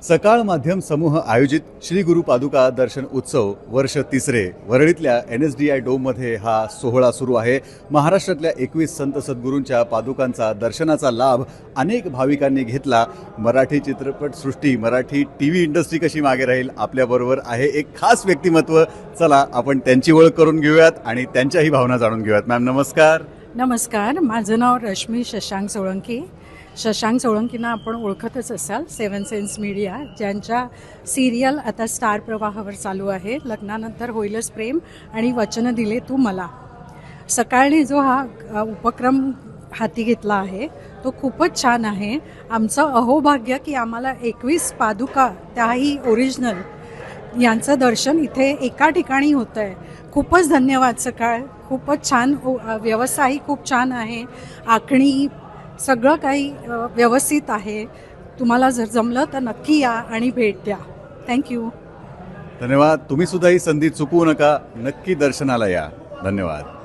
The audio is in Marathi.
सकाळ माध्यम समूह आयोजित श्री गुरु पादुका दर्शन उत्सव वर्ष तिसरे वरळीतल्या NSDI डोममध्ये हा सोहळा सुरू आहे। महाराष्ट्रातल्या 21 संत सद्गुरूंच्या पादुकांचा दर्शनाचा लाभ अनेक भाविकांनी घेतला। मराठी चित्रपटसृष्टी, मराठी टीव्ही इंडस्ट्री कशी मागे राहील, आपल्याबरोबर आहे एक खास व्यक्तिमत्व। चला आपण त्यांची ओळख करून घेऊयात आणि त्यांच्याही भावना जाणून घेऊयात। मॅम नमस्कार। नमस्कार, माझं नाव रश्मी शशांक सोळंकी। शशांक सोळंकींना आपण ओळखतच असाल, 7 सेन्स मीडिया, ज्यांच्या सिरियल आता स्टार प्रवाहावर चालू आहे, लग्नानंतर होईलच प्रेम आणि वचन दिले तू मला। सकाळी जो हा उपक्रम हाती घेतला आहे तो खूपच छान आहे। आमचं अहोभाग्य की आम्हाला 21 पादुका, त्याही ओरिजिनल, यांचं दर्शन इथे एका ठिकाणी होतं आहे। खूपच धन्यवाद सकाळ, खूपच छान, व्यवस्थाही खूप छान आहे, आखणी सगळं काही व्यवस्थित आहे। तुम्हाला जर जमलं तर नक्की या आणि भेट द्या। थँक्यू। धन्यवाद। तुम्ही सुद्धा ही संधी चुकवू नका, नक्की दर्शनाला या। धन्यवाद।